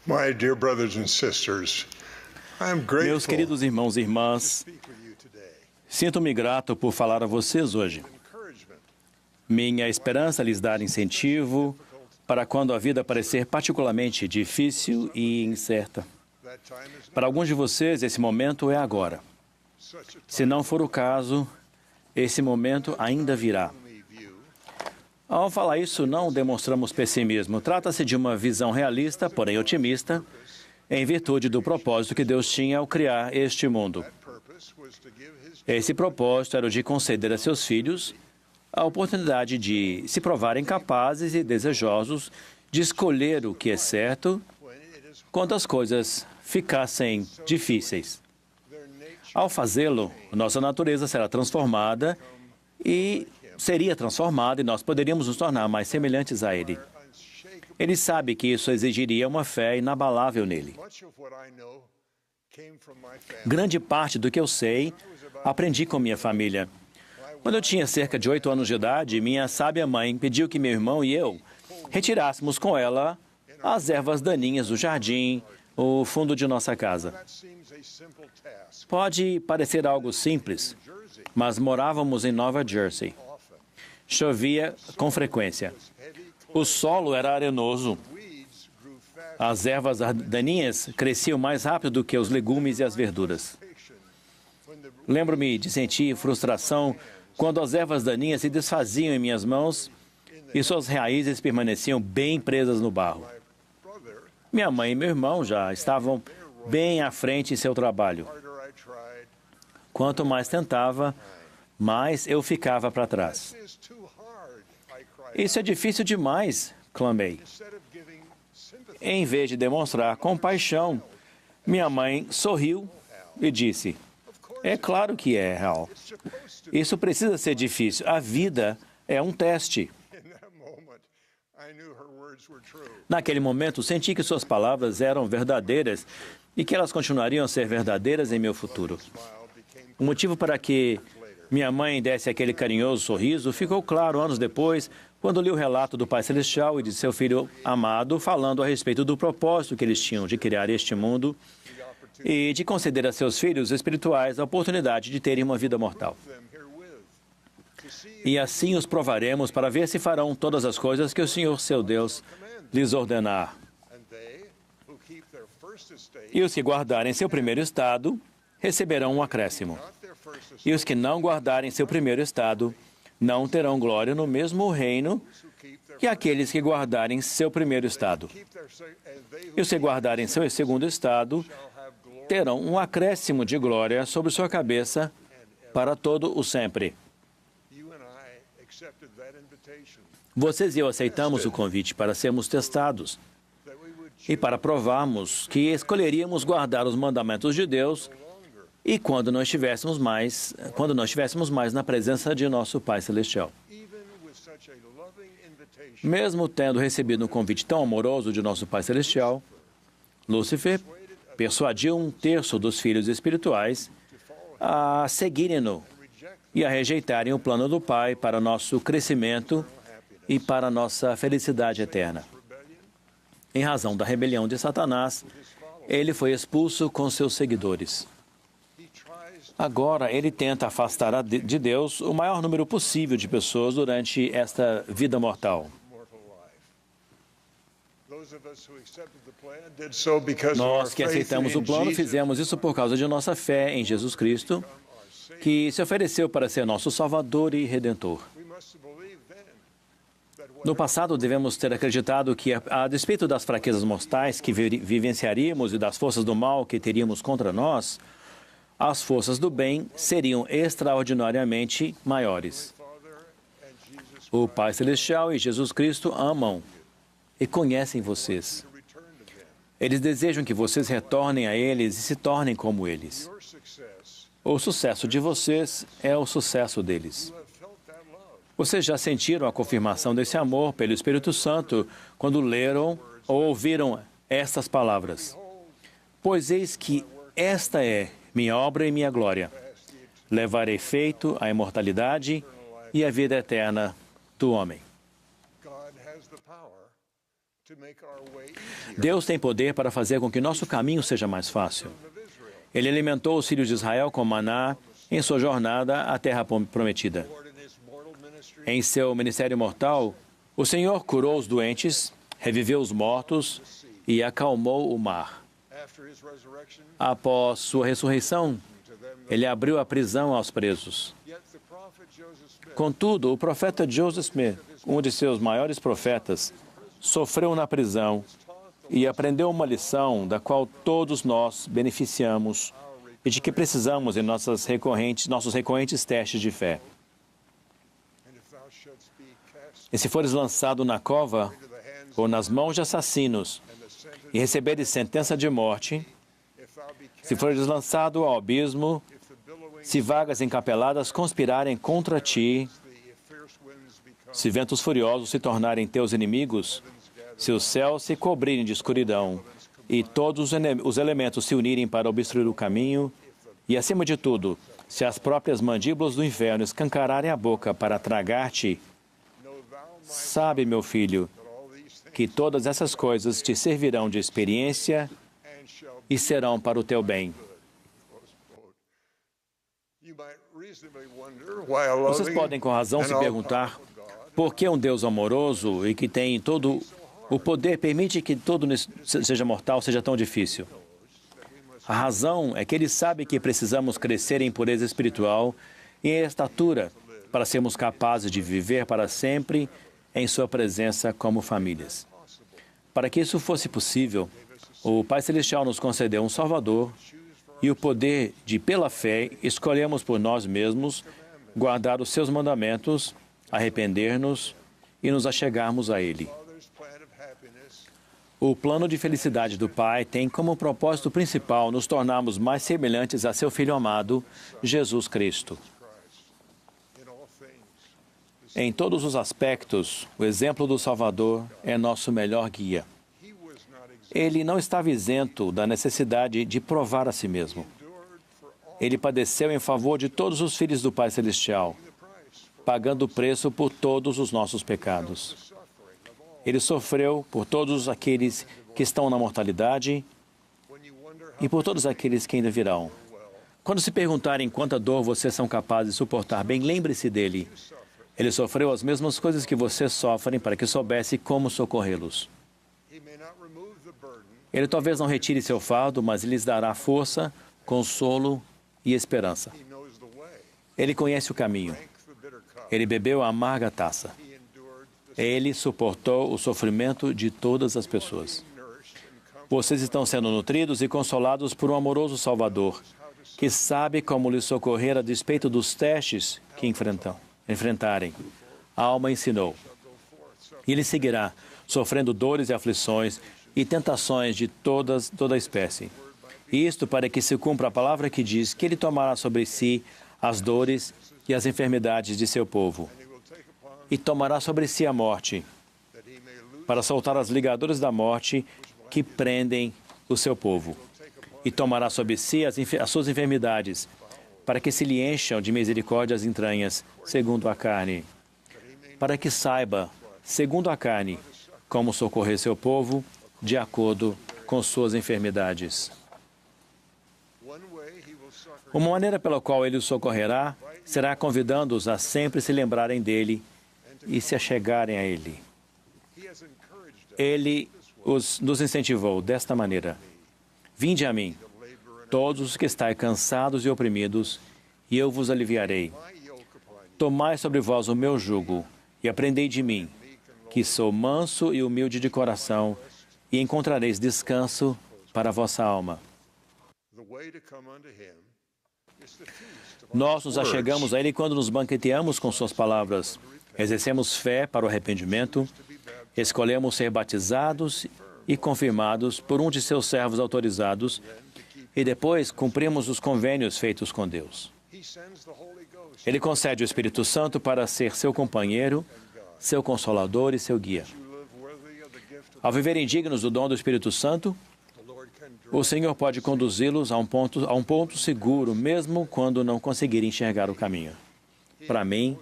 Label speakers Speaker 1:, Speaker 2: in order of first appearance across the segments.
Speaker 1: My dear brothers and sisters, I am
Speaker 2: Meus
Speaker 1: grateful
Speaker 2: queridos irmãos e
Speaker 1: to
Speaker 2: irmãs,
Speaker 1: speak with you today.
Speaker 2: sinto-me grato por falar a vocês hoje.
Speaker 1: Encouragement
Speaker 2: Minha esperança é lhes dar incentivo para quando a vida parecer particularmente difícil e incerta.
Speaker 1: that time is
Speaker 2: Para alguns de vocês, esse momento é agora.
Speaker 1: such a
Speaker 2: Se não for o caso, esse momento ainda virá.
Speaker 1: time view.
Speaker 2: Ao falar isso, não demonstramos pessimismo. Trata-se de uma visão realista, porém otimista, em virtude do propósito que Deus tinha ao criar este mundo.
Speaker 1: That purpose was to give his
Speaker 2: Esse propósito era o de conceder a seus filhos a oportunidade de se provarem capazes e desejosos de escolher o que é certo
Speaker 1: when it is
Speaker 2: quando as coisas ficassem difíceis.
Speaker 1: their nature
Speaker 2: Ao fazê-lo, nossa natureza será transformada e nós poderíamos nos tornar mais semelhantes a Ele.
Speaker 1: unshakable.
Speaker 2: Ele sabe que isso exigiria uma fé inabalável nele.
Speaker 1: Much of what I know came from my family.
Speaker 2: Grande parte do que eu sei, aprendi com minha família. Quando eu tinha cerca de 8 anos de idade, minha sábia mãe pediu que meu irmão e eu retirássemos com ela as ervas daninhas do jardim, o fundo de nossa casa.
Speaker 1: That seems a simple task.
Speaker 2: Pode parecer algo simples,
Speaker 1: Jersey
Speaker 2: mas morávamos em Nova Jersey.
Speaker 1: often
Speaker 2: Chovia com frequência.
Speaker 1: heavy
Speaker 2: O solo era arenoso.
Speaker 1: weeds grew fast.
Speaker 2: As ervas daninhas cresciam mais rápido do que os legumes e as verduras.
Speaker 1: When the
Speaker 2: Lembro-me de sentir frustração quando as ervas daninhas se desfaziam em minhas mãos e suas raízes permaneciam bem presas no barro.
Speaker 1: my brother,
Speaker 2: Minha mãe e meu irmão já estavam bem à frente em seu trabalho.
Speaker 1: harder I tried,
Speaker 2: Quanto mais tentava, mais eu ficava para trás.
Speaker 1: this is too hard, I cried.
Speaker 2: Isso é difícil demais, clamei.
Speaker 1: Instead of giving sympathy,
Speaker 2: Em vez de demonstrar compaixão, minha mãe sorriu e disse: "É claro que é, Hal.
Speaker 1: it's supposed to.
Speaker 2: Isso precisa ser difícil. A vida é um teste."
Speaker 1: In that moment, I knew her words were true.
Speaker 2: Naquele momento, senti que suas palavras eram verdadeiras e que elas continuariam a ser verdadeiras em meu futuro.
Speaker 1: Smile became
Speaker 2: O motivo para que minha mãe desse aquele carinhoso sorriso ficou claro anos depois, quando li o relato do Pai Celestial e de seu Filho amado, falando a respeito do propósito que eles tinham de criar este mundo e de conceder a seus filhos espirituais a oportunidade de terem uma vida mortal.
Speaker 1: them herewith to see
Speaker 2: E assim os provaremos para ver se farão todas as coisas que o Senhor, seu Deus, lhes ordenar.
Speaker 1: and they who keep their first estate,
Speaker 2: E os que guardarem seu primeiro estado receberão um acréscimo.
Speaker 1: not their first estate,
Speaker 2: E os que não guardarem seu primeiro estado não terão glória no mesmo reino
Speaker 1: who keep their
Speaker 2: que aqueles que guardarem seu primeiro estado.
Speaker 1: keep their se- and they
Speaker 2: E
Speaker 1: who
Speaker 2: os que guardarem seu segundo estado
Speaker 1: shall have glory
Speaker 2: terão um acréscimo de glória sobre sua cabeça para todo o sempre.
Speaker 1: You and I accepted that invitation
Speaker 2: Vocês e eu aceitamos o convite para sermos testados
Speaker 1: that we would
Speaker 2: e para provarmos que escolheríamos guardar os mandamentos de Deus
Speaker 1: longer,
Speaker 2: e quando nós estivéssemos mais na presença de nosso Pai Celestial.
Speaker 1: even with such a loving invitation.
Speaker 2: Mesmo tendo recebido um convite tão amoroso de nosso Pai Celestial, Lúcifer persuadiu um terço dos filhos espirituais a seguirem-no e a rejeitarem o plano do Pai para nosso crescimento e para nossa felicidade eterna. Em razão da rebelião de Satanás, ele foi expulso com seus seguidores.
Speaker 1: He tries
Speaker 2: Agora, ele tenta afastar de Deus o maior número possível de pessoas durante esta vida mortal.
Speaker 1: mortal life. Those of us who accepted the plan did so because of our
Speaker 2: Nós que
Speaker 1: faith
Speaker 2: aceitamos
Speaker 1: in
Speaker 2: o plano,
Speaker 1: Jesus,
Speaker 2: fizemos isso por causa de nossa fé em Jesus Cristo,
Speaker 1: our Savior.
Speaker 2: que se ofereceu para ser nosso Salvador e Redentor.
Speaker 1: We must believe then that
Speaker 2: No passado, devemos ter acreditado que, a despeito das fraquezas mortais que vivenciaríamos e das forças do mal que teríamos contra nós, as forças do bem seriam extraordinariamente maiores.
Speaker 1: Father and Jesus
Speaker 2: O Pai Celestial e Jesus Cristo amam e conhecem vocês.
Speaker 1: to return to them.
Speaker 2: Eles desejam que vocês retornem a eles e se tornem como eles.
Speaker 1: Your success,
Speaker 2: O sucesso de vocês é o sucesso deles.
Speaker 1: you have felt that love.
Speaker 2: Vocês já sentiram a confirmação desse amor pelo Espírito Santo quando leram ou ouviram estas palavras? Pois eis que esta é minha obra e minha glória. Levar efeito à imortalidade e à vida eterna do homem.
Speaker 1: God has the power
Speaker 2: Deus tem poder para fazer com que nosso caminho seja mais fácil. Ele alimentou os filhos de Israel com maná em sua jornada à terra prometida. Em seu ministério mortal, o Senhor curou os doentes, reviveu os mortos e acalmou o mar. Após sua ressurreição, ele abriu a prisão aos presos. Contudo, o profeta Joseph Smith, um de seus maiores profetas, sofreu na prisão e aprendeu uma lição da qual todos nós beneficiamos e de que precisamos em nossos recorrentes testes de fé. E se fores lançado na cova ou nas mãos de assassinos e receberes sentença de morte, se fores lançado ao abismo, se vagas encapeladas conspirarem contra ti, se ventos furiosos se tornarem teus inimigos, se os céus se cobrirem de escuridão e todos os elementos se unirem para obstruir o caminho, e, acima de tudo, se as próprias mandíbulas do inferno escancararem a boca para tragar-te, sabe, meu filho, que todas essas coisas te servirão de experiência e serão para o teu bem. Vocês podem com razão se perguntar por que um Deus amoroso e que tem todo o poder permite que todo seja mortal seja tão difícil. A razão é que Ele sabe que precisamos crescer em pureza espiritual e em estatura para sermos capazes de viver para sempre em Sua presença como famílias. Para que isso fosse possível, o Pai Celestial nos concedeu um Salvador e o poder de, pela fé, escolhermos por nós mesmos guardar os Seus mandamentos, arrepender-nos e nos achegarmos a Ele. O plano de felicidade do Pai tem como propósito principal nos tornarmos mais semelhantes a Seu Filho amado, Jesus Cristo. Em todos os aspectos, o exemplo do Salvador é nosso melhor guia. Ele não estava isento da necessidade de provar a si mesmo. Ele padeceu em favor de todos os filhos do Pai Celestial, pagando o preço por todos os nossos pecados. Ele sofreu por todos aqueles que estão na mortalidade e por todos aqueles que ainda virão. Quando se perguntarem quanta dor vocês são capazes de suportar, bem, lembre-se dele. Ele sofreu as mesmas coisas que vocês sofrem para que soubesse como socorrê-los. Ele talvez não retire seu fardo, mas ele lhes dará força, consolo e esperança. Ele conhece o caminho. Ele bebeu a amarga taça. Ele suportou o sofrimento de todas as pessoas. Vocês estão sendo nutridos e consolados por um amoroso Salvador, que sabe como lhes socorrer a despeito dos testes que enfrentarem. A alma ensinou. E ele seguirá, sofrendo dores e aflições e tentações de toda a espécie. Isto para que se cumpra a palavra que diz que ele tomará sobre si as dores e as enfermidades de seu povo. E tomará sobre si a morte, para soltar as ligaduras da morte que prendem o seu povo. E tomará sobre si as suas enfermidades, para que se lhe encham de misericórdia as entranhas, segundo a carne. Para que saiba, segundo a carne, como socorrer seu povo, de acordo com suas enfermidades. Uma maneira pela qual ele os socorrerá será convidando-os a sempre se lembrarem dele e se achegarem a ele. Ele nos incentivou desta maneira: vinde a mim, todos os que estáis cansados e oprimidos, e eu vos aliviarei. Tomai sobre vós o meu jugo e aprendei de mim, que sou manso e humilde de coração, e encontrareis descanso para a vossa alma. Nós nos achegamos a Ele quando nos banqueteamos com Suas palavras, exercemos fé para o arrependimento, escolhemos ser batizados e confirmados por um de Seus servos autorizados e depois cumprimos os convênios feitos com Deus. Ele concede o Espírito Santo para ser seu companheiro, seu consolador e seu guia. Ao viverem dignos do dom do Espírito Santo, o Senhor pode conduzi-los a um ponto seguro, mesmo quando não conseguirem enxergar o caminho. Para mim,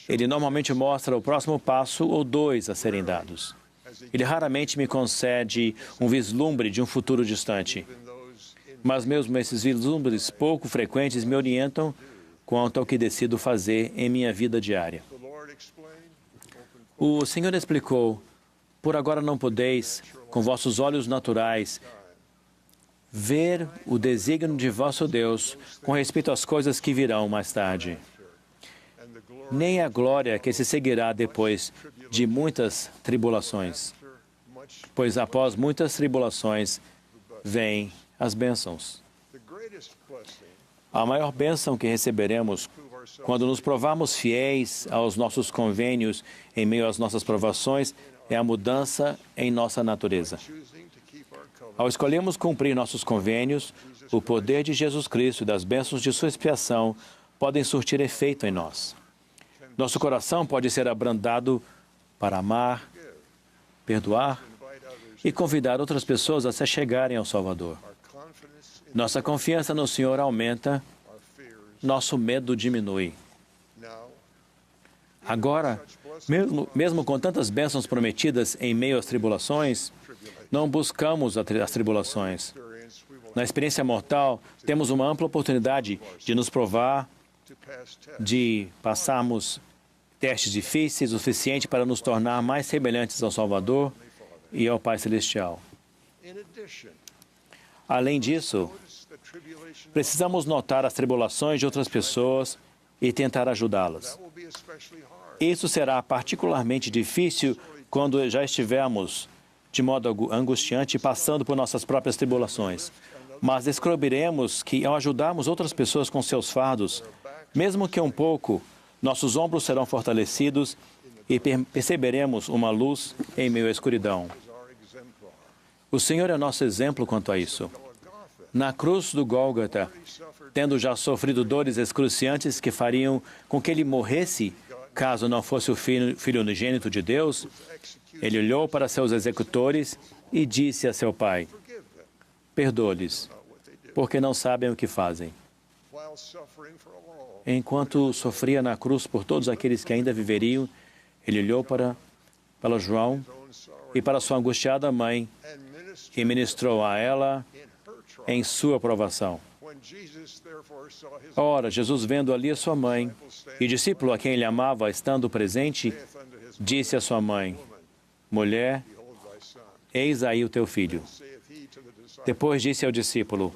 Speaker 2: Ele normalmente mostra o próximo passo ou dois a serem dados. Ele raramente me concede um vislumbre de um futuro distante. Mas mesmo esses vislumbres pouco frequentes me orientam quanto ao que decido fazer em minha vida diária. O Senhor explicou: por agora não podeis, com vossos olhos naturais, ver o desígnio de vosso Deus com respeito às coisas que virão mais tarde, nem a glória que se seguirá depois de muitas tribulações. Pois após muitas tribulações, vêm as bênçãos. A maior bênção que receberemos quando nos provarmos fiéis aos nossos convênios em meio às nossas provações é a mudança em nossa natureza. Ao escolhermos cumprir nossos convênios, o poder de Jesus Cristo e das bênçãos de sua expiação podem surtir efeito em nós. Nosso coração pode ser abrandado para amar, perdoar e convidar outras pessoas a se chegarem ao Salvador. Nossa confiança no Senhor aumenta, nosso medo diminui. Agora, mesmo com tantas bênçãos prometidas em meio às tribulações, não buscamos as tribulações. Na experiência mortal, temos uma ampla oportunidade de nos provar, de passarmos testes difíceis o suficiente para nos tornar mais semelhantes ao Salvador e ao Pai Celestial. Além disso, precisamos notar as tribulações de outras pessoas e tentar ajudá-las. Isso será particularmente difícil quando já estivermos, de modo angustiante, passando por nossas próprias tribulações. Mas descobriremos que, ao ajudarmos outras pessoas com seus fardos, mesmo que um pouco, nossos ombros serão fortalecidos e perceberemos uma luz em meio à escuridão. O Senhor é nosso exemplo quanto a isso. Na cruz do Gólgota, tendo já sofrido dores excruciantes que fariam com que ele morresse, caso não fosse o Filho unigênito de Deus, ele olhou para seus executores e disse a seu Pai: perdoa-lhes, porque não sabem o que fazem. Enquanto sofria na cruz por todos aqueles que ainda viveriam, ele olhou para João e para sua angustiada mãe e ministrou a ela em sua provação. Ora, Jesus, vendo ali a sua mãe e o discípulo a quem ele amava estando presente, disse à sua mãe: mulher, eis aí o teu filho. Depois disse ao discípulo: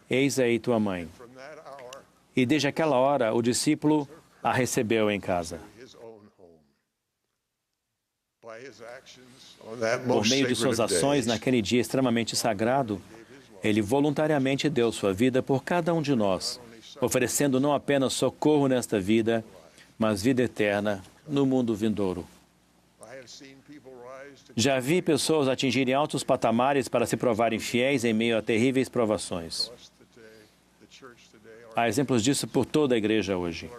Speaker 2: eis aí tua mãe. E desde aquela hora, o discípulo a recebeu em casa. Por meio de suas ações naquele dia extremamente sagrado, ele voluntariamente deu sua vida por cada um de nós, oferecendo não apenas socorro nesta vida, mas vida eterna no mundo vindouro. Já vi pessoas atingirem altos patamares para se provarem fiéis em meio a terríveis provações. Há exemplos disso por toda a igreja hoje.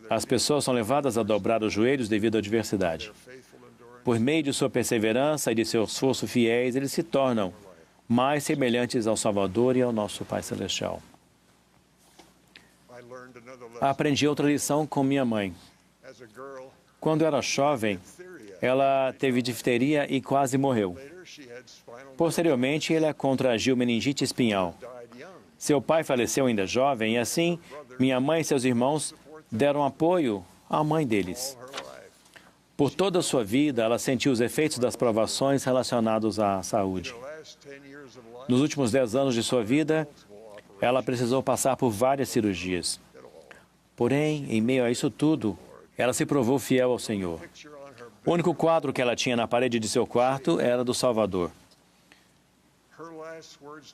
Speaker 2: As pessoas são levadas a dobrar os joelhos devido à adversidade. Por meio de sua perseverança e de seu esforço fiéis, eles se tornam mais semelhantes ao Salvador e ao nosso Pai Celestial. Aprendi outra lição com minha mãe. Quando era jovem, ela teve difteria e quase morreu. Posteriormente, ela contraiu meningite espinhal. Seu pai faleceu ainda jovem e, assim, minha mãe e seus irmãos deram apoio à mãe deles. Por toda a sua vida, ela sentiu os efeitos das provações relacionados à saúde. Nos últimos 10 anos de sua vida, ela precisou passar por várias cirurgias. Porém, em meio a isso tudo, ela se provou fiel ao Senhor. O único quadro que ela tinha na parede de seu quarto era do Salvador.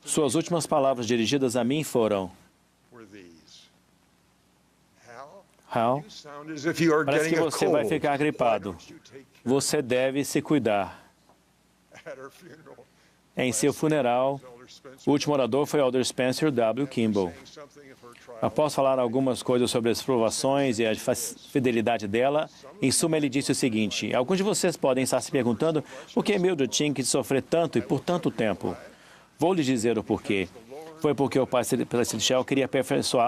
Speaker 2: Suas últimas palavras dirigidas a mim foram: Hal, parece que você vai ficar gripado. Você deve se cuidar. Em seu funeral, o último orador foi o Elder Spencer W. Kimball. Após falar algumas coisas sobre as provações e a fidelidade dela, em suma ele disse o seguinte: alguns de vocês podem estar se perguntando por que Mildred tinha que sofrer tanto e por tanto tempo. Vou lhes dizer o porquê. Foi porque o Pai Celestial queria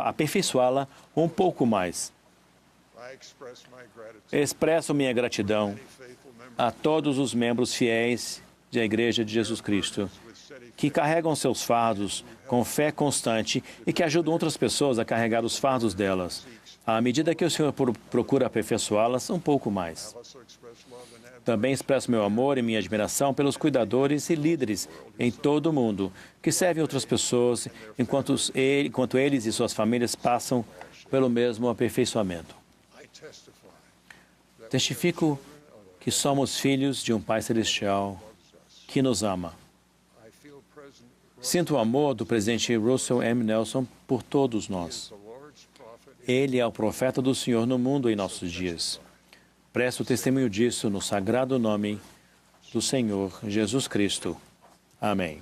Speaker 2: aperfeiçoá-la um pouco mais. Expresso minha gratidão a todos os membros fiéis da Igreja de Jesus Cristo, que carregam seus fardos com fé constante e que ajudam outras pessoas a carregar os fardos delas, à medida que o Senhor procura aperfeiçoá-las um pouco mais. Também expresso meu amor e minha admiração pelos cuidadores e líderes em todo o mundo que servem outras pessoas enquanto eles e suas famílias passam pelo mesmo aperfeiçoamento. Testifico que somos filhos de um Pai Celestial que nos ama. Sinto o amor do presidente Russell M. Nelson por todos nós. Ele é o profeta do Senhor no mundo em nossos dias. Presto testemunho disso no sagrado nome do Senhor Jesus Cristo. Amém.